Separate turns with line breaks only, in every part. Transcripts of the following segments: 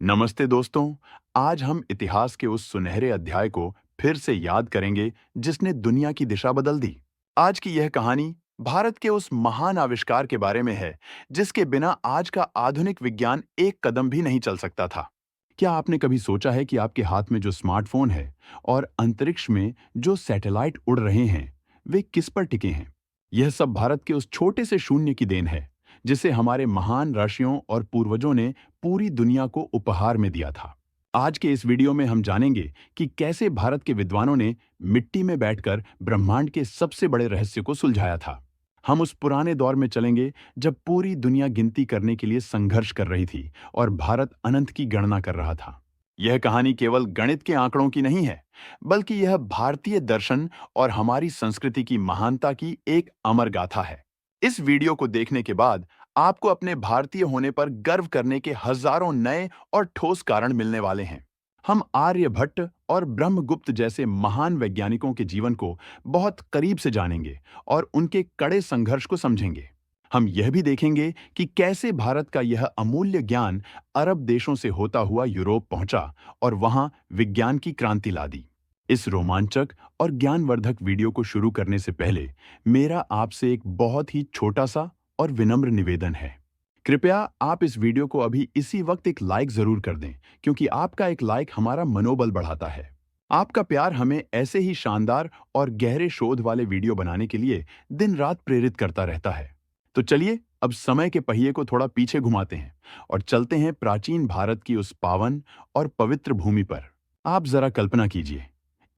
नमस्ते दोस्तों। आज हम इतिहास के उस सुनहरे अध्याय को फिर से याद करेंगे जिसने दुनिया की दिशा बदल दी। आज की यह कहानी भारत के उस महान आविष्कार के बारे में है जिसके बिना आज का आधुनिक विज्ञान एक कदम भी नहीं चल सकता था। क्या आपने कभी सोचा है कि आपके हाथ में जो स्मार्टफोन है और अंतरिक्ष में जो सैटेलाइट उड़ रहे हैं, वे किस पर टिके हैं? यह सब भारत के उस छोटे से शून्य की देन है जिसे हमारे महान ऋषियों और पूर्वजों ने पूरी दुनिया को उपहार में दिया था। आज के इस वीडियो में हम जानेंगे कि कैसे भारत के विद्वानों ने मिट्टी में बैठकर ब्रह्मांड के सबसे बड़े रहस्य को सुलझाया था। हम उस पुराने दौर में चलेंगे जब पूरी दुनिया गिनती करने के लिए संघर्ष कर रही थी और भारत अनंत की गणना कर रहा था। यह कहानी केवल गणित के आंकड़ों की नहीं है, बल्कि यह भारतीय दर्शन और हमारी संस्कृति की महानता की एक अमर गाथा है। इस वीडियो को देखने के बाद आपको अपने भारतीय होने पर गर्व करने के हजारों नए और ठोस कारण मिलने वाले हैं। हम आर्यभट्ट और ब्रह्मगुप्त जैसे महान वैज्ञानिकों के जीवन को बहुत करीब से जानेंगे और उनके कड़े संघर्ष को समझेंगे। हम यह भी देखेंगे कि कैसे भारत का यह अमूल्य ज्ञान अरब देशों से होता हुआ यूरोप पहुंचा और वहां विज्ञान की क्रांति ला दी। इस रोमांचक और ज्ञानवर्धक वीडियो को शुरू करने से पहले मेरा आपसे एक बहुत ही छोटा सा और विनम्र निवेदन है। कृपया आप इस वीडियो को अभी इसी वक्त एक लाइक जरूर कर दें, क्योंकि आपका एक लाइक हमारा मनोबल बढ़ाता है। आपका प्यार हमें ऐसे ही शानदार और गहरे शोध वाले वीडियो बनाने के लिए दिन रात प्रेरित करता रहता है। तो चलिए अब समय के पहिए को थोड़ा पीछे घुमाते हैं और चलते हैं प्राचीन भारत की उस पावन और पवित्र भूमि पर। आप जरा कल्पना कीजिए,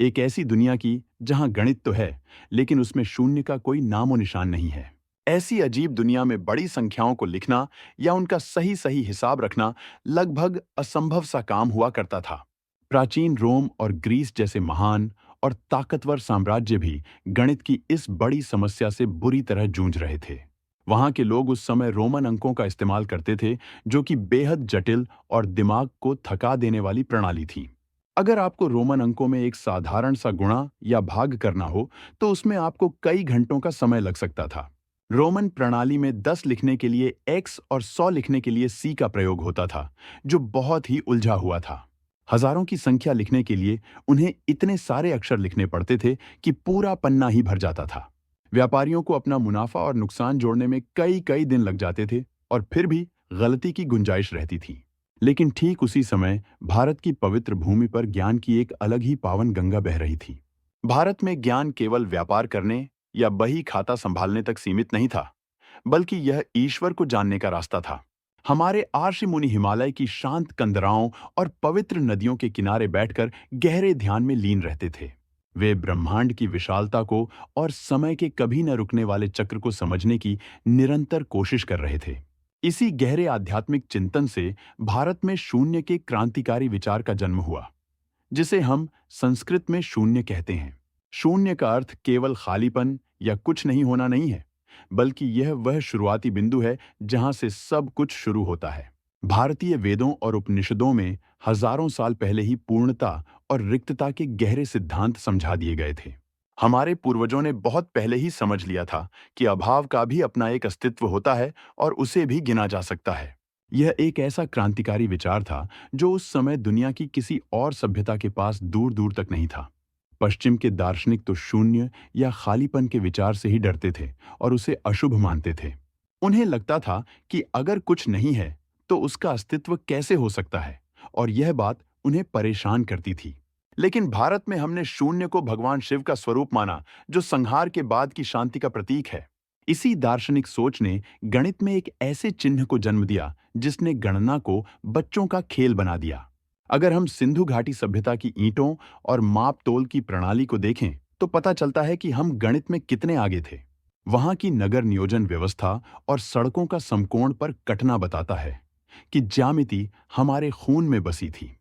एक ऐसी दुनिया की जहां गणित तो है, लेकिन उसमें शून्य का कोई नामो निशान नहीं है। ऐसी अजीब दुनिया में बड़ी संख्याओं को लिखना या उनका सही सही हिसाब रखना लगभग असंभव सा काम हुआ करता था। प्राचीन रोम और ग्रीस जैसे महान और ताकतवर साम्राज्य भी गणित की इस बड़ी समस्या से बुरी तरह जूझ रहे थे। वहां के लोग उस समय रोमन अंकों का इस्तेमाल करते थे, जो कि बेहद जटिल और दिमाग को थका देने वाली प्रणाली थी। अगर आपको रोमन अंकों में एक साधारण सा गुणा या भाग करना हो, तो उसमें आपको कई घंटों का समय लग सकता था। रोमन प्रणाली में 10 लिखने के लिए x और 100 लिखने के लिए c का प्रयोग होता था, जो बहुत ही उलझा हुआ था। हजारों की संख्या लिखने के लिए उन्हें इतने सारे अक्षर लिखने पड़ते थे कि पूरा पन्ना ही भर जाता था। व्यापारियों को अपना मुनाफा और नुकसान जोड़ने में कई कई दिन लग जाते थे और फिर भी गलती की गुंजाइश रहती थी। लेकिन ठीक उसी समय भारत की पवित्र भूमि पर ज्ञान की एक अलग ही पावन गंगा बह रही थी। भारत में ज्ञान केवल व्यापार करने या बही खाता संभालने तक सीमित नहीं था, बल्कि यह ईश्वर को जानने का रास्ता था। हमारे आर्षि मुनि हिमालय की शांत कंदराओं और पवित्र नदियों के किनारे बैठकर गहरे ध्यान में लीन रहते थे। वे ब्रह्मांड की विशालता को और समय के कभी न रुकने वाले चक्र को समझने की निरंतर कोशिश कर रहे थे। इसी गहरे आध्यात्मिक चिंतन से भारत में शून्य के क्रांतिकारी विचार का जन्म हुआ, जिसे हम संस्कृत में शून्य कहते हैं। शून्य का अर्थ केवल खालीपन या कुछ नहीं होना नहीं है, बल्कि यह वह शुरुआती बिंदु है जहां से सब कुछ शुरू होता है। भारतीय वेदों और उपनिषदों में हजारों साल पहले ही पूर्णता और रिक्तता के गहरे सिद्धांत समझा दिए गए थे। हमारे पूर्वजों ने बहुत पहले ही समझ लिया था कि अभाव का भी अपना एक अस्तित्व होता है और उसे भी गिना जा सकता है। यह एक ऐसा क्रांतिकारी विचार था जो उस समय दुनिया की किसी और सभ्यता के पास दूर दूर तक नहीं था। पश्चिम के दार्शनिक तो शून्य या खालीपन के विचार से ही डरते थे और उसे अशुभ मानते थे। उन्हें लगता था कि अगर कुछ नहीं है तो उसका अस्तित्व कैसे हो सकता है, और यह बात उन्हें परेशान करती थी। लेकिन भारत में हमने शून्य को भगवान शिव का स्वरूप माना, जो संहार के बाद की शांति का प्रतीक है। इसी दार्शनिक सोच ने गणित में एक ऐसे चिन्ह को जन्म दिया जिसने गणना को बच्चों का खेल बना दिया। अगर हम सिंधु घाटी सभ्यता की ईंटों और माप तोल की प्रणाली को देखें, तो पता चलता है कि हम गणित में कितने आगे थे। वहां की नगर नियोजन व्यवस्था और सड़कों का समकोण पर कटना बताता है कि ज्यामिति हमारे खून में बसी थी।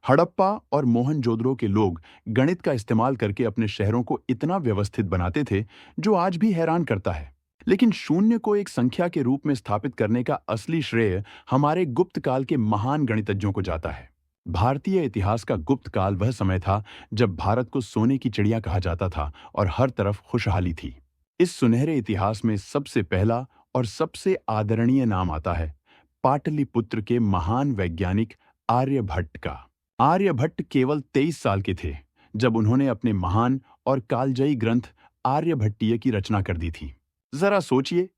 हड़प्पा और मोहनजोदड़ो के लोग गणित का इस्तेमाल करके अपने शहरों को इतना व्यवस्थित बनाते थे, जो आज भी हैरान करता है। लेकिन शून्य को एक संख्या के रूप में स्थापित करने का असली श्रेय हमारे गुप्त काल के महान गणितज्ञों को जाता है। भारतीय इतिहास का गुप्त काल वह समय था जब भारत को सोने की चिड़िया कहा जाता था और हर तरफ खुशहाली थी। इस सुनहरे इतिहास में सबसे पहला और सबसे आदरणीय नाम आता है पाटलिपुत्र के महान वैज्ञानिक आर्यभट्ट का। आर्यभट्ट केवल 23 साल के थे जब उन्होंने अपने महान और कालजयी ग्रंथ आर्यभट्टीय की रचना कर दी थी। जरा सोचिए,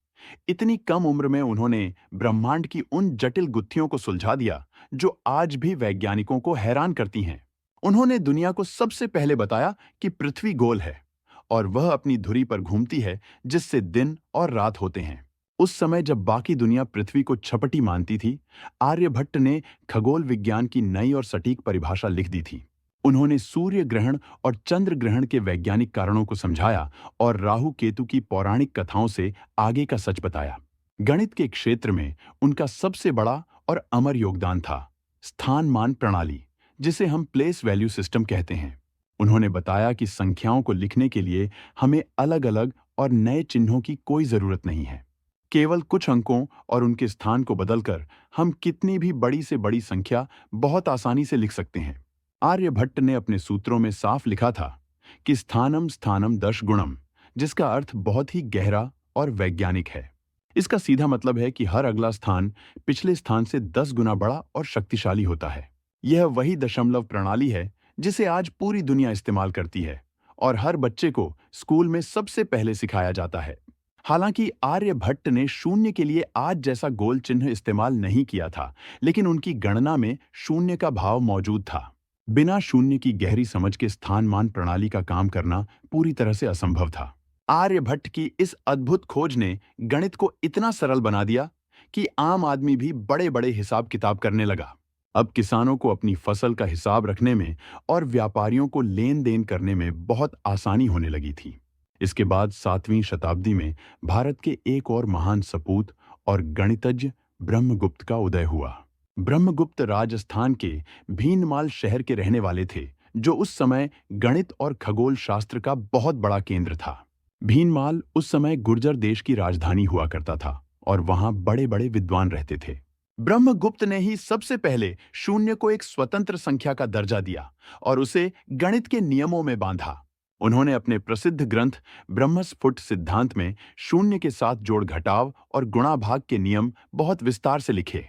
इतनी कम उम्र में उन्होंने ब्रह्मांड की उन जटिल गुत्थियों को सुलझा दिया जो आज भी वैज्ञानिकों को हैरान करती हैं। उन्होंने दुनिया को सबसे पहले बताया कि पृथ्वी गोल है और वह अपनी धुरी पर घूमती है, जिससे दिन और रात होते हैं। उस समय जब बाकी दुनिया पृथ्वी को छपटी मानती थी, आर्यभट्ट ने खगोल विज्ञान की नई और सटीक परिभाषा लिख दी थी। उन्होंने सूर्य ग्रहण और चंद्र ग्रहण के वैज्ञानिक कारणों को समझाया और राहु केतु की पौराणिक कथाओं से आगे का सच बताया। गणित के क्षेत्र में उनका सबसे बड़ा और अमर योगदान था स्थान-मान प्रणाली, जिसे हम प्लेस वैल्यू सिस्टम कहते हैं। उन्होंने बताया कि संख्याओं को लिखने के लिए हमें अलग-अलग और नए चिन्हों की कोई जरूरत नहीं है। केवल कुछ अंकों और उनके स्थान को बदलकर हम कितनी भी बड़ी से बड़ी संख्या बहुत आसानी से लिख सकते हैं। आर्यभट्ट ने अपने सूत्रों में साफ लिखा था कि स्थानम स्थानम दश गुणम, जिसका अर्थ बहुत ही गहरा और वैज्ञानिक है। इसका सीधा मतलब है कि हर अगला स्थान पिछले स्थान से 10 गुना बड़ा और शक्तिशाली होता है। यह वही दशमलव प्रणाली है जिसे आज पूरी दुनिया इस्तेमाल करती है और हर बच्चे को स्कूल में सबसे पहले सिखाया जाता है। हालांकि आर्यभट्ट ने शून्य के लिए आज जैसा गोल चिन्ह इस्तेमाल नहीं किया था, लेकिन उनकी गणना में शून्य का भाव मौजूद था। बिना शून्य की गहरी समझ के स्थान-मान प्रणाली का काम करना पूरी तरह से असंभव था। आर्यभट्ट की इस अद्भुत खोज ने गणित को इतना सरल बना दिया कि आम आदमी भी बड़े-बड़े हिसाब किताब करने लगा। अब किसानों को अपनी फसल का हिसाब रखने में और व्यापारियों को लेन-देन करने में बहुत आसानी होने लगी थी। इसके बाद 7वीं शताब्दी में भारत के एक और महान सपूत और गणितज्ञ ब्रह्मगुप्त का उदय हुआ। ब्रह्मगुप्त राजस्थान के भीनमाल शहर के रहने वाले थे, जो उस समय गणित और खगोल शास्त्र का बहुत बड़ा केंद्र था। भीनमाल उस समय गुर्जर देश की राजधानी हुआ करता था और वहां बड़े-बड़े विद्वान रहते थे। ब्रह्मगुप्त ने ही सबसे पहले शून्य को एक स्वतंत्र संख्या का दर्जा दिया और उसे गणित के नियमों में बांधा। उन्होंने अपने प्रसिद्ध ग्रंथ ब्रह्मस्फुट सिद्धांत में शून्य के साथ जोड़ घटाव और गुणा भाग के नियम बहुत विस्तार से लिखे।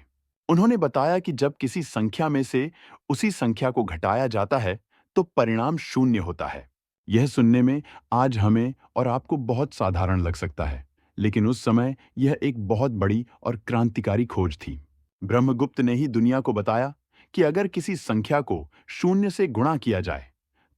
उन्होंने बताया कि जब किसी संख्या में से उसी संख्या को घटाया जाता है तो परिणाम शून्य होता है। यह सुनने में आज हमें और आपको बहुत साधारण लग सकता है, लेकिन उस समय यह एक बहुत बड़ी और क्रांतिकारी खोज थी। ब्रह्मगुप्त ने ही दुनिया को बताया कि अगर किसी संख्या को शून्य से गुणा किया जाए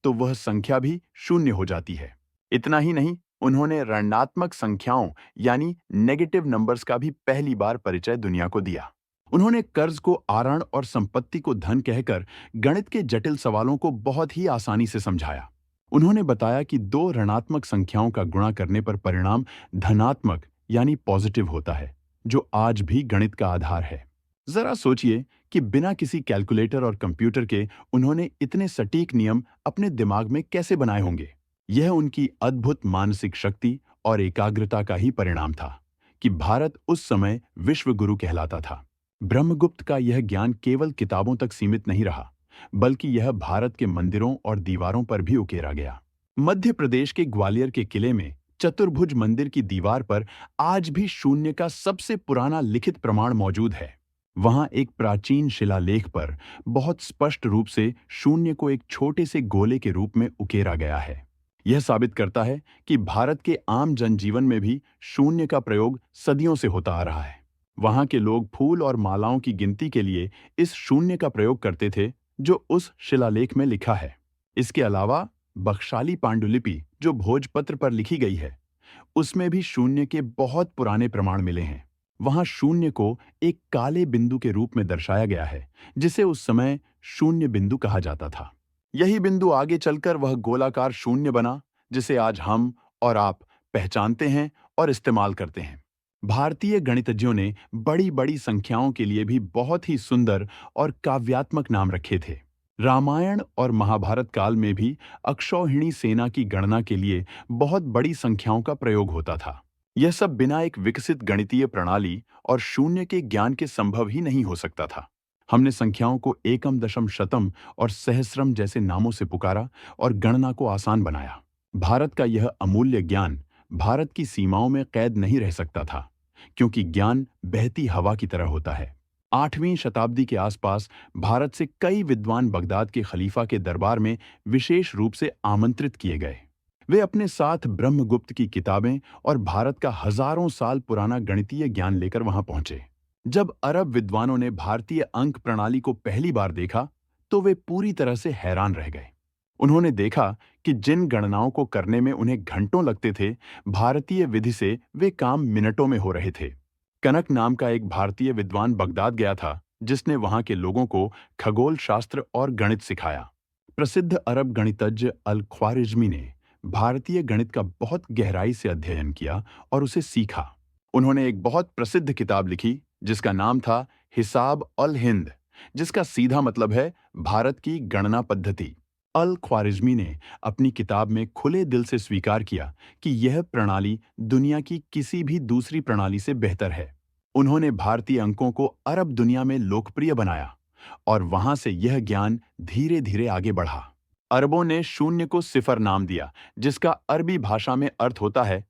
तो वह संख्या भी शून्य हो जाती है। इतना ही नहीं, उन्होंने ऋणात्मक संख्याओं यानी नेगेटिव नंबर्स का भी पहली बार परिचय दुनिया को दिया। उन्होंने कर्ज को आरण और संपत्ति को धन कहकर गणित के जटिल सवालों को बहुत ही आसानी से समझाया। उन्होंने बताया कि दो ऋणात्मक संख्याओं का गुणा करने पर परिणाम धनात्मक यानी पॉजिटिव होता है, जो आज भी गणित का आधार है। जरा सोचिए कि बिना किसी कैलकुलेटर और कंप्यूटर के उन्होंने इतने सटीक नियम अपने दिमाग में कैसे बनाए होंगे। यह उनकी अद्भुत मानसिक शक्ति और एकाग्रता का ही परिणाम था कि भारत उस समय विश्व गुरु कहलाता था। ब्रह्मगुप्त का यह ज्ञान केवल किताबों तक सीमित नहीं रहा, बल्कि यह भारत के मंदिरों और दीवारों पर भी उकेरा गया। मध्य प्रदेश के ग्वालियर के किले में चतुर्भुज मंदिर की दीवार पर आज भी शून्य का सबसे पुराना लिखित प्रमाण मौजूद है। वहां एक प्राचीन शिलालेख पर बहुत स्पष्ट रूप से शून्य को एक छोटे से गोले के रूप में उकेरा गया है। यह साबित करता है कि भारत के आम जनजीवन में भी शून्य का प्रयोग सदियों से होता आ रहा है। वहां के लोग फूल और मालाओं की गिनती के लिए इस शून्य का प्रयोग करते थे, जो उस शिलालेख में लिखा है। इसके अलावा बख्शाली पांडुलिपि, जो भोजपत्र पर लिखी गई है, उसमें भी शून्य के बहुत पुराने प्रमाण मिले हैं। वहां शून्य को एक काले बिंदु के रूप में दर्शाया गया है, जिसे उस समय शून्य बिंदु कहा जाता था। यही बिंदु आगे चलकर वह गोलाकार शून्य बना, जिसे आज हम और आप पहचानते हैं और इस्तेमाल करते हैं। भारतीय गणितज्ञों ने बड़ी-बड़ी संख्याओं के लिए भी बहुत ही सुंदर और काव्यात्मक नाम रखे थे। रामायण और महाभारत काल में भी अक्षौहिणी सेना की गणना के लिए बहुत बड़ी संख्याओं का प्रयोग होता था। यह सब बिना एक विकसित गणितीय प्रणाली और शून्य के ज्ञान के संभव ही नहीं हो सकता था। हमने संख्याओं को एकम, दशम, शतम और सहस्रम जैसे नामों से पुकारा और गणना को आसान बनाया। भारत का यह अमूल्य ज्ञान भारत की सीमाओं में कैद नहीं रह सकता था, क्योंकि ज्ञान बहती हवा की तरह होता है। 8वीं शताब्दी के आसपास भारत से कई विद्वान बगदाद के खलीफा के दरबार में विशेष रूप से आमंत्रित किए गए। वे अपने साथ ब्रह्मगुप्त की किताबें और भारत का हजारों साल पुराना गणितीय ज्ञान लेकर वहां पहुंचे। जब अरब विद्वानों ने भारतीय अंक प्रणाली को पहली बार देखा, तो वे पूरी तरह से हैरान रह गए। उन्होंने देखा कि जिन गणनाओं को करने में उन्हें घंटों लगते थे, भारतीय विधि से वे काम मिनटों में हो रहे थे। कनक नाम का एक भारतीय विद्वान बगदाद गया था, जिसने वहां के लोगों को खगोल शास्त्र और गणित सिखाया। प्रसिद्ध अरब गणितज्ञ अल ख्वारिज्मी ने भारतीय गणित का बहुत गहराई से अध्ययन किया और उसे सीखा। उन्होंने एक बहुत प्रसिद्ध किताब लिखी जिसका नाम था हिसाब अल हिंद, जिसका सीधा मतलब है भारत की गणना पद्धति। अल ख्वारिज्मी ने अपनी किताब में खुले दिल से स्वीकार किया कि यह प्रणाली दुनिया की किसी भी दूसरी प्रणाली से बेहतर है। उन्होंने भारतीय अंकों को अरब दुनिया में लोकप्रिय बनाया और वहां से यह ज्ञान धीरे धीरे आगे बढ़ा। अरबों ने शून्य को सिफर नाम दिया, जिसका अरबी भाषा में अर्थ होता है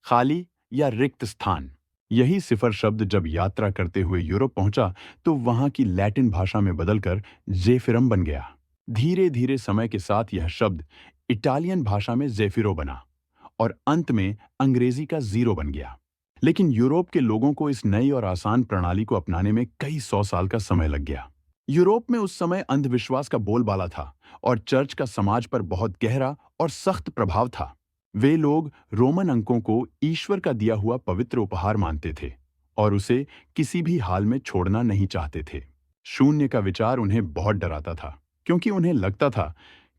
खाली या रिक्त स्थान। यही सिफर शब्द जब यात्रा करते हुए यूरोप पहुंचा, तो वहां की लैटिन भाषा में बदलकर जेफिरम बन गया। धीरे धीरे समय के साथ यह शब्द इटालियन भाषा में जेफिरो बना और अंत में अंग्रेजी का जीरो बन गया। लेकिन यूरोप के लोगों को इस नई और आसान प्रणाली को अपनाने में कई 100 साल का समय लग गया। यूरोप में उस समय अंधविश्वास का बोलबाला था और चर्च का समाज पर बहुत गहरा और सख्त प्रभाव था। वे लोग रोमन अंकों को ईश्वर का दिया हुआ पवित्र उपहार मानते थे और उसे किसी भी हाल में छोड़ना नहीं चाहते थे। शून्य का विचार उन्हें बहुत डराता था, क्योंकि उन्हें लगता था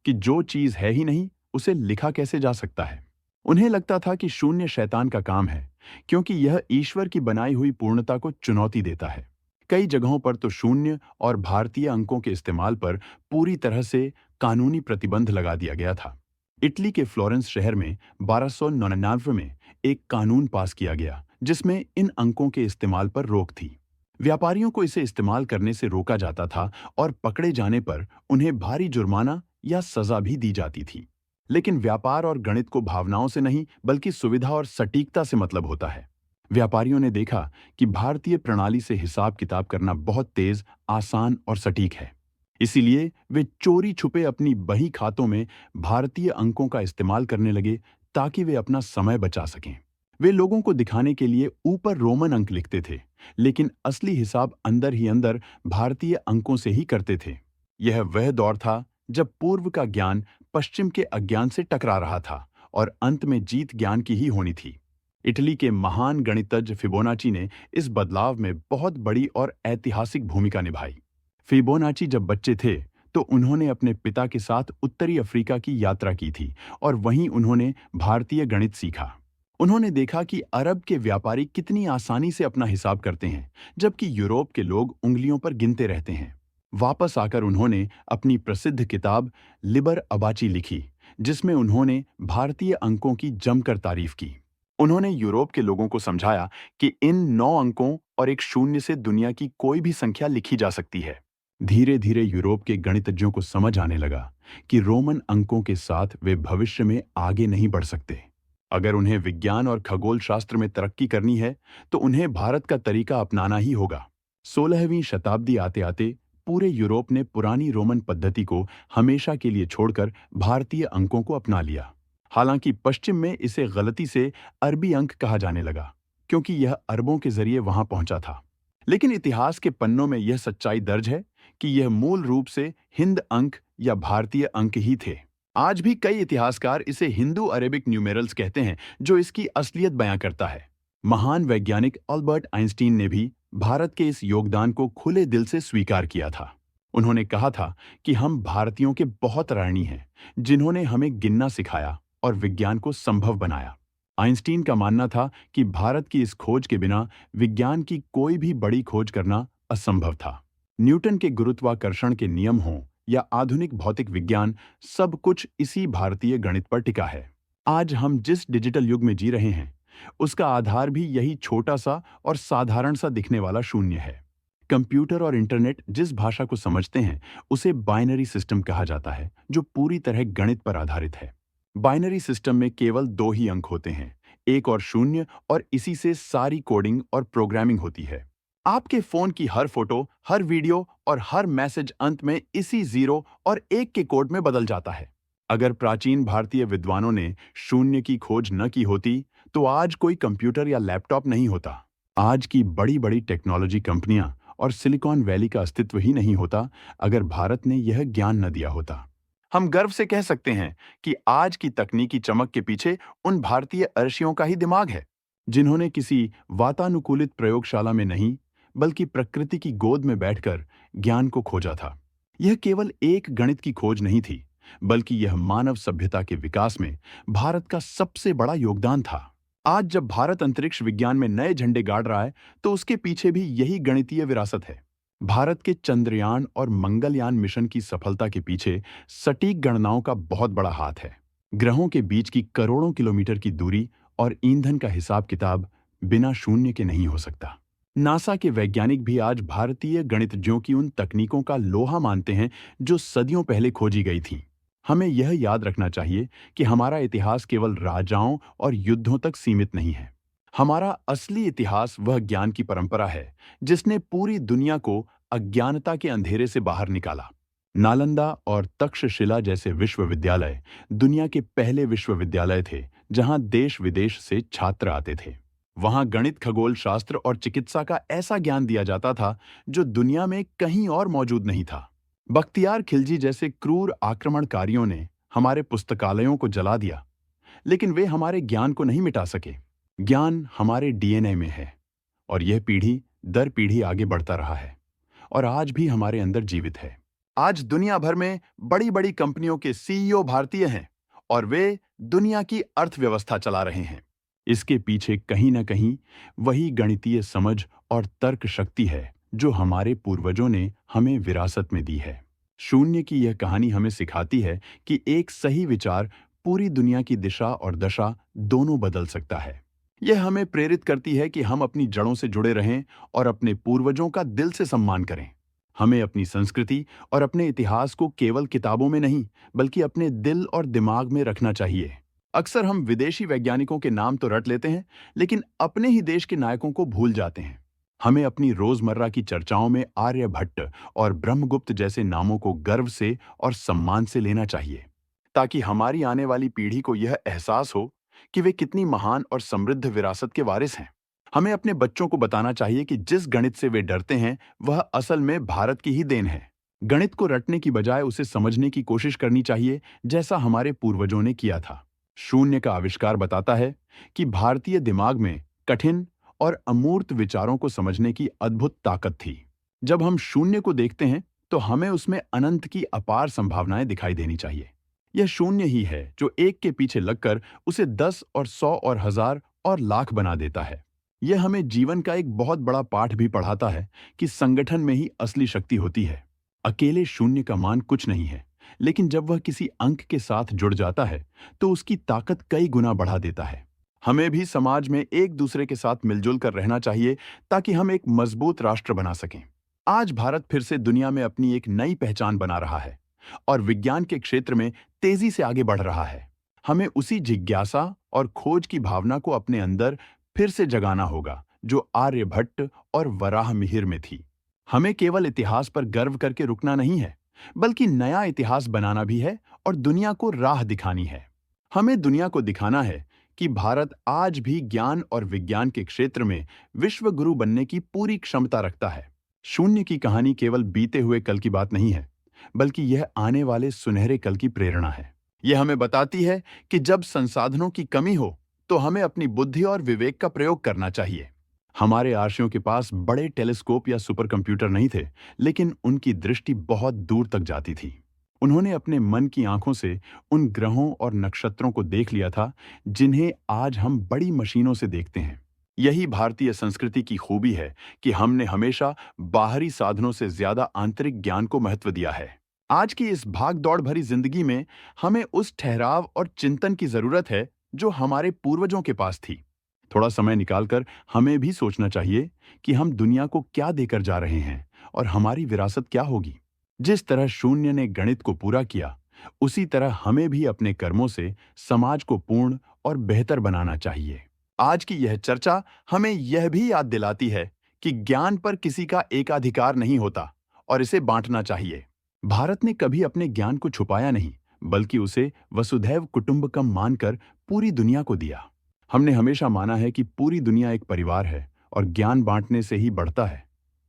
कि जो चीज है ही नहीं, उसे लिखा कैसे जा सकता है। उन्हें लगता था कि शून्य शैतान का काम है, क्योंकि यह ईश्वर की बनाई हुई पूर्णता को चुनौती देता है। कई जगहों पर तो शून्य और भारतीय अंकों के इस्तेमाल पर पूरी तरह से कानूनी प्रतिबंध लगा दिया गया था। इटली के फ्लोरेंस शहर में 1299 में एक कानून पास किया गया, जिसमें इन अंकों के इस्तेमाल पर रोक थी। व्यापारियों को इसे इस्तेमाल करने से रोका जाता था और पकड़े जाने पर उन्हें भारी जुर्माना या सजा भी दी जाती थी। लेकिन व्यापार और गणित को भावनाओं से नहीं, बल्कि सुविधा और सटीकता से मतलब होता है। व्यापारियों ने देखा कि भारतीय प्रणाली से हिसाब किताब करना बहुत तेज, आसान और सटीक है। इसीलिए वे चोरी छुपे अपनी बही खातों में भारतीय अंकों का इस्तेमाल करने लगे, ताकि वे अपना समय बचा सकें। वे लोगों को दिखाने के लिए ऊपर रोमन अंक लिखते थे, लेकिन असली हिसाब अंदर ही अंदर भारतीय अंकों से ही करते थे। यह वह दौर था जब पूर्व का ज्ञान पश्चिम के अज्ञान से टकरा रहा था और अंत में जीत ज्ञान की ही होनी थी। इटली के महान गणितज्ञ फिबोनाची ने इस बदलाव में बहुत बड़ी और ऐतिहासिक भूमिका निभाई। फिबोनाची जब बच्चे थे, तो उन्होंने अपने पिता के साथ उत्तरी अफ्रीका की यात्रा की थी और वहीं उन्होंने भारतीय गणित सीखा। उन्होंने देखा कि अरब के व्यापारी कितनी आसानी से अपना हिसाब करते हैं, जबकि यूरोप के लोग उंगलियों पर गिनते रहते हैं। वापस आकर उन्होंने अपनी प्रसिद्ध किताब लिबर अबाची लिखी, जिसमें उन्होंने भारतीय अंकों की जमकर तारीफ की। उन्होंने यूरोप के लोगों को समझाया कि इन 9 अंकों और एक शून्य से दुनिया की कोई भी संख्या लिखी जा सकती है। धीरे धीरे यूरोप के गणितज्ञों को समझ आने लगा कि रोमन अंकों के साथ वे भविष्य में आगे नहीं बढ़ सकते। अगर उन्हें विज्ञान और खगोल शास्त्र में तरक्की करनी है, तो उन्हें भारत का तरीका अपनाना ही होगा। 16वीं शताब्दी आते आते पूरे यूरोप ने पुरानी रोमन पद्धति को हमेशा के लिए छोड़कर भारतीय अंकों को अपना लिया। हालांकि पश्चिम में इसे गलती से अरबी अंक कहा जाने लगा, क्योंकि यह अरबों के जरिए वहां पहुंचा था। लेकिन इतिहास के पन्नों में यह सच्चाई दर्ज है कि यह मूल रूप से हिंद अंक या भारतीय अंक ही थे। आज भी कई इतिहासकार इसे हिंदू अरेबिक न्यूमेरल्स कहते हैं, जो इसकी असलियत बयां करता है। महान वैज्ञानिक अल्बर्ट आइंस्टीन ने भी भारत के इस योगदान को खुले दिल से स्वीकार किया था। उन्होंने कहा था कि हम भारतीयों के बहुत ऋणी हैं, जिन्होंने हमें गिनना सिखाया और विज्ञान को संभव बनाया। आइंस्टीन का मानना था कि भारत की इस खोज के बिना विज्ञान की कोई भी बड़ी खोज करना असंभव था। न्यूटन के गुरुत्वाकर्षण के नियम हों या आधुनिक भौतिक विज्ञान, सब कुछ इसी भारतीय गणित पर टिका है। आज हम जिस डिजिटल युग में जी रहे हैं, उसका आधार भी यही छोटा सा और साधारण सा दिखने वाला शून्य है। कंप्यूटर और इंटरनेट जिस भाषा को समझते हैं, उसे बाइनरी सिस्टम कहा जाता है, जो पूरी तरह गणित पर आधारित है। बाइनरी सिस्टम में केवल 2 ही अंक होते हैं, 1 और 0, और इसी से सारी कोडिंग और प्रोग्रामिंग होती है। आपके फोन की हर फोटो, हर वीडियो और हर मैसेज अंत में इसी 0 और 1 के कोड में बदल जाता है। अगर प्राचीन भारतीय विद्वानों ने शून्य की खोज न की होती, तो आज कोई कंप्यूटर या लैपटॉप नहीं होता। आज की बड़ी-बड़ी टेक्नोलॉजी कंपनियां और सिलिकॉन वैली का अस्तित्व ही नहीं होता अगर भारत ने यह ज्ञान न दिया होता। हम गर्व से कह सकते हैं कि आज की तकनीकी चमक के पीछे उन भारतीय ऋषियों का ही दिमाग है, जिन्होंने किसी वातानुकूलित प्रयोगशाला में नहीं, बल्कि प्रकृति की गोद में बैठकर ज्ञान को खोजा था। यह केवल एक गणित की खोज नहीं थी, बल्कि यह मानव सभ्यता के विकास में भारत का सबसे बड़ा योगदान था। आज जब भारत अंतरिक्ष विज्ञान में नए झंडे गाड़ रहा है, तो उसके पीछे भी यही गणितीय विरासत है। भारत के चंद्रयान और मंगलयान मिशन की सफलता के पीछे सटीक गणनाओं का बहुत बड़ा हाथ है। ग्रहों के बीच की करोड़ों किलोमीटर की दूरी और ईंधन का हिसाब किताब बिना शून्य के नहीं हो सकता। नासा के वैज्ञानिक भी आज भारतीय गणितज्ञों की उन तकनीकों का लोहा मानते हैं जो सदियों पहले खोजी गई थीं। हमें यह याद रखना चाहिए कि हमारा इतिहास केवल राजाओं और युद्धों तक सीमित नहीं है। हमारा असली इतिहास वह ज्ञान की परंपरा है जिसने पूरी दुनिया को अज्ञानता के अंधेरे से बाहर निकाला। नालंदा और तक्षशिला जैसे विश्वविद्यालय दुनिया के पहले विश्वविद्यालय थे जहां देश विदेश से छात्र आते थे। वहां गणित, खगोल शास्त्र और चिकित्सा का ऐसा ज्ञान दिया जाता था जो दुनिया में कहीं और मौजूद नहीं था। बख्तियार खिलजी जैसे क्रूर आक्रमणकारियों ने हमारे पुस्तकालयों को जला दिया, लेकिन वे हमारे ज्ञान को नहीं मिटा सके। ज्ञान हमारे डीएनए में है और यह पीढ़ी दर पीढ़ी आगे बढ़ता रहा है और आज भी हमारे अंदर जीवित है। आज दुनिया भर में बड़ी-बड़ी कंपनियों के सीईओ भारतीय हैं और वे दुनिया की अर्थव्यवस्था चला रहे हैं। इसके पीछे कहीं न कहीं वही गणितीय समझ और तर्क शक्ति है जो हमारे पूर्वजों ने हमें विरासत में दी है। शून्य की यह कहानी हमें सिखाती है कि एक सही विचार पूरी दुनिया की दिशा और दशा दोनों बदल सकता है। यह हमें प्रेरित करती है कि हम अपनी जड़ों से जुड़े रहें और अपने पूर्वजों का दिल से सम्मान करें। हमें अपनी संस्कृति और अपने इतिहास को केवल किताबों में नहीं, बल्कि अपने दिल और दिमाग में रखना चाहिए। अक्सर हम विदेशी वैज्ञानिकों के नाम तो रट लेते हैं, लेकिन अपने ही देश के नायकों को भूल जाते हैं। हमें अपनी रोजमर्रा की चर्चाओं में आर्यभट्ट और ब्रह्मगुप्त जैसे नामों को गर्व से और सम्मान से लेना चाहिए, ताकि हमारी आने वाली पीढ़ी को यह एहसास हो कि वे कितनी महान और समृद्ध विरासत के वारिस हैं। हमें अपने बच्चों को बताना चाहिए कि जिस गणित से वे डरते हैं, वह असल में भारत की ही देन है। गणित को रटने की बजाय उसे समझने की कोशिश करनी चाहिए, जैसा हमारे पूर्वजों ने किया था। शून्य का आविष्कार बताता है कि भारतीय दिमाग में कठिन और अमूर्त विचारों को समझने की अद्भुत ताकत थी। जब हम शून्य को देखते हैं, तो हमें उसमें अनंत की अपार संभावनाएं दिखाई देनी चाहिए। यह शून्य ही है जो एक के पीछे लगकर उसे 10 और 100 और 1000 और लाख बना देता है। यह हमें जीवन का एक बहुत बड़ा पाठ भी पढ़ाता है कि संगठन में ही असली शक्ति होती है। अकेले शून्य का मान कुछ नहीं है, लेकिन जब वह किसी अंक के साथ जुड़ जाता है, तो उसकी ताकत कई गुना बढ़ा देता है। हमें भी समाज में एक दूसरे के साथ मिलजुल कर रहना चाहिए ताकि हम एक मजबूत राष्ट्र बना सकें। आज भारत फिर से दुनिया में अपनी एक नई पहचान बना रहा है और विज्ञान के क्षेत्र में तेजी से आगे बढ़ रहा है। हमें उसी जिज्ञासा और खोज की भावना को अपने अंदर फिर से जगाना होगा जो आर्यभट्ट और वराहमिहिर में थी। हमें केवल इतिहास पर गर्व करके रुकना नहीं है, बल्कि नया इतिहास बनाना भी है और दुनिया को राह दिखानी है। हमें दुनिया को दिखाना है कि भारत आज भी ज्ञान और विज्ञान के क्षेत्र में विश्व गुरु बनने की पूरी क्षमता रखता है। शून्य की कहानी केवल बीते हुए कल की बात नहीं है, बल्कि यह आने वाले सुनहरे कल की प्रेरणा है। यह हमें बताती है कि जब संसाधनों की कमी हो, तो हमें अपनी बुद्धि और विवेक का प्रयोग करना चाहिए। हमारे आर्षियों के पास बड़े टेलीस्कोप या सुपर कंप्यूटर नहीं थे, लेकिन उनकी दृष्टि बहुत दूर तक जाती थी। उन्होंने अपने मन की आंखों से उन ग्रहों और नक्षत्रों को देख लिया था जिन्हें आज हम बड़ी मशीनों से देखते हैं। यही भारतीय संस्कृति की खूबी है कि हमने हमेशा बाहरी साधनों से ज्यादा आंतरिक ज्ञान को महत्व दिया है। आज की इस भाग-दौड़ भरी जिंदगी में हमें उस ठहराव और चिंतन की जरूरत है जो हमारे पूर्वजों के पास थी। थोड़ा समय निकालकर हमें भी सोचना चाहिए कि हम दुनिया को क्या देकर जा रहे हैं और हमारी विरासत क्या होगी। जिस तरह शून्य ने गणित को पूरा किया, उसी तरह हमें भी अपने कर्मों से समाज को पूर्ण और बेहतर बनाना चाहिए। आज की यह चर्चा हमें यह भी याद दिलाती है कि ज्ञान पर किसी का एकाधिकार नहीं होता और इसे बांटना चाहिए। भारत ने कभी अपने ज्ञान को छुपाया नहीं, बल्कि उसे वसुधैव कुटुंबकम मानकर पूरी दुनिया को दिया। हमने हमेशा माना है कि पूरी दुनिया एक परिवार है और ज्ञान बांटने से ही बढ़ता है,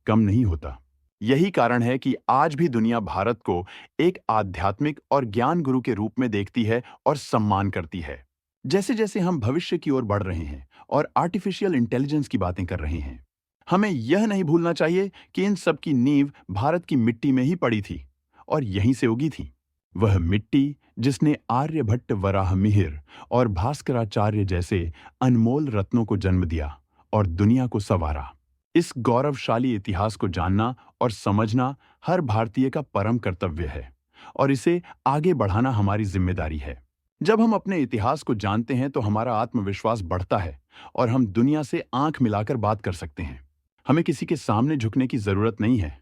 कम नहीं होता। यही कारण है कि आज भी दुनिया भारत को एक आध्यात्मिक और ज्ञान गुरु के रूप में देखती है और सम्मान करती है। जैसे जैसे हम भविष्य की ओर बढ़ रहे हैं और आर्टिफिशियल इंटेलिजेंस की बातें कर रहे हैं, हमें यह नहीं भूलना चाहिए कि इन सब की नींव भारत की मिट्टी में ही पड़ी थी और यहीं से उगी थी। वह मिट्टी जिसने आर्यभट्ट, वराहमिहिर और भास्कराचार्य जैसे अनमोल रत्नों को जन्म दिया और दुनिया को संवारा। इस गौरवशाली इतिहास को जानना और समझना हर भारतीय का परम कर्तव्य है और इसे आगे बढ़ाना हमारी जिम्मेदारी है। जब हम अपने इतिहास को जानते हैं तो हमारा आत्मविश्वास बढ़ता है और हम दुनिया से आंख मिलाकर बात कर सकते हैं। हमें किसी के सामने झुकने की जरूरत नहीं है,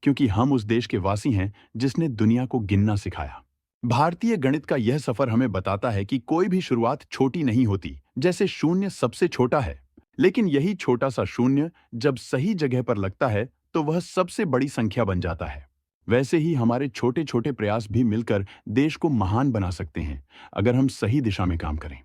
क्योंकि हम उस देश के वासी हैं जिसने दुनिया को गिनना सिखाया। भारतीय गणित का यह सफर हमें बताता है कि कोई भी शुरुआत छोटी नहीं होती। जैसे शून्य सबसे छोटा है, लेकिन यही छोटा सा शून्य जब सही जगह पर लगता है तो वह सबसे बड़ी संख्या बन जाता है। वैसे ही हमारे छोटे छोटे प्रयास भी मिलकर देश को महान बना सकते हैं, अगर हम सही दिशा में काम करें।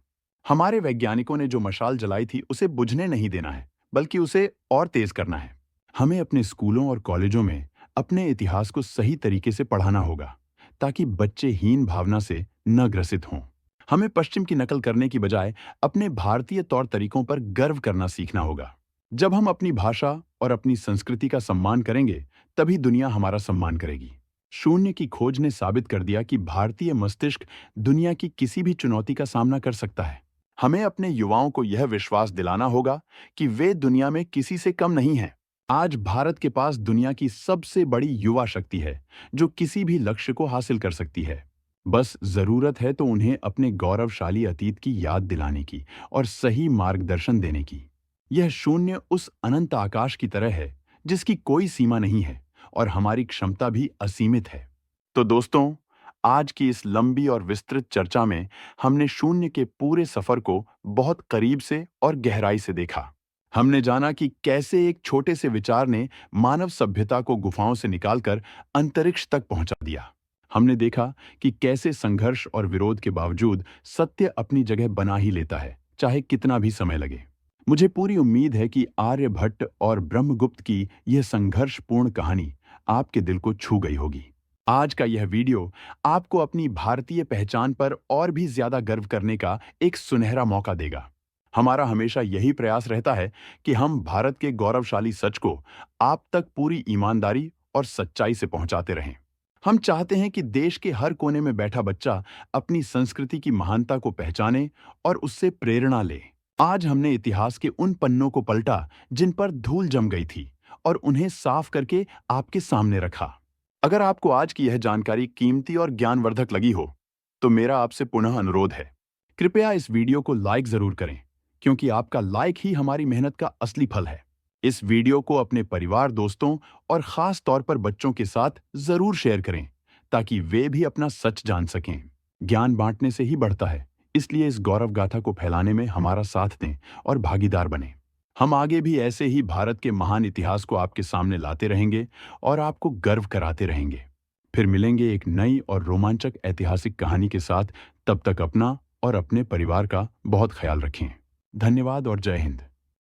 हमारे वैज्ञानिकों ने जो मशाल जलाई थी उसे बुझने नहीं देना है, बल्कि उसे और तेज करना है। हमें अपने स्कूलों और कॉलेजों में अपने इतिहास को सही तरीके से पढ़ाना होगा, ताकि बच्चे हीन भावना से न ग्रसित हों। हमें पश्चिम की नकल करने की बजाय अपने भारतीय तौर तरीकों पर गर्व करना सीखना होगा। जब हम अपनी भाषा और अपनी संस्कृति का सम्मान करेंगे, तभी दुनिया हमारा सम्मान करेगी। शून्य की खोज ने साबित कर दिया कि भारतीय मस्तिष्क दुनिया की किसी भी चुनौती का सामना कर सकता है। हमें अपने युवाओं को यह विश्वास दिलाना होगा कि वे दुनिया में किसी से कम नहीं हैं। आज भारत के पास दुनिया की सबसे बड़ी युवा शक्ति है, जो किसी भी लक्ष्य को हासिल कर सकती है। बस जरूरत है तो उन्हें अपने गौरवशाली अतीत की याद दिलाने की और सही मार्गदर्शन देने की। यह शून्य उस अनंत आकाश की तरह है जिसकी कोई सीमा नहीं है और हमारी क्षमता भी असीमित है। तो दोस्तों, आज की इस लंबी और विस्तृत चर्चा में हमने शून्य के पूरे सफर को बहुत करीब से और गहराई से देखा। हमने जाना कि कैसे एक छोटे से विचार ने मानव सभ्यता को गुफाओं से निकालकर अंतरिक्ष तक पहुंचा दिया। हमने देखा कि कैसे संघर्ष और विरोध के बावजूद सत्य अपनी जगह बना ही लेता है, चाहे कितना भी समय लगे। मुझे पूरी उम्मीद है कि आर्यभट्ट और ब्रह्मगुप्त की यह संघर्षपूर्ण कहानी आपके दिल को छू गई होगी। आज का यह वीडियो आपको अपनी भारतीय पहचान पर और भी ज्यादा गर्व करने का एक सुनहरा मौका देगा। हमारा हमेशा यही प्रयास रहता है कि हम भारत के गौरवशाली सच को आप तक पूरी ईमानदारी और सच्चाई से पहुंचाते रहें। हम चाहते हैं कि देश के हर कोने में बैठा बच्चा अपनी संस्कृति की महानता को पहचाने और उससे प्रेरणा ले। आज हमने इतिहास के उन पन्नों को पलटा जिन पर धूल जम गई थी और उन्हें साफ करके आपके सामने रखा। अगर आपको आज की यह जानकारी कीमती और ज्ञानवर्धक लगी हो, तो मेरा आपसे पुनः अनुरोध है, कृपया इस वीडियो को लाइक जरूर करें, क्योंकि आपका लाइक ही हमारी मेहनत का असली फल है। इस वीडियो को अपने परिवार, दोस्तों और खास तौर पर बच्चों के साथ जरूर शेयर करें, ताकि वे भी अपना सच जान सकें। ज्ञान बांटने से ही बढ़ता है, इसलिए इस गौरव गाथा को फैलाने में हमारा साथ दें और भागीदार बनें। हम आगे भी ऐसे ही भारत के महान इतिहास को आपके सामने लाते रहेंगे और आपको गर्व कराते रहेंगे। फिर मिलेंगे एक नई और रोमांचक ऐतिहासिक कहानी के साथ। तब तक अपना और अपने परिवार का बहुत ख्याल रखें। धन्यवाद और जय हिंद।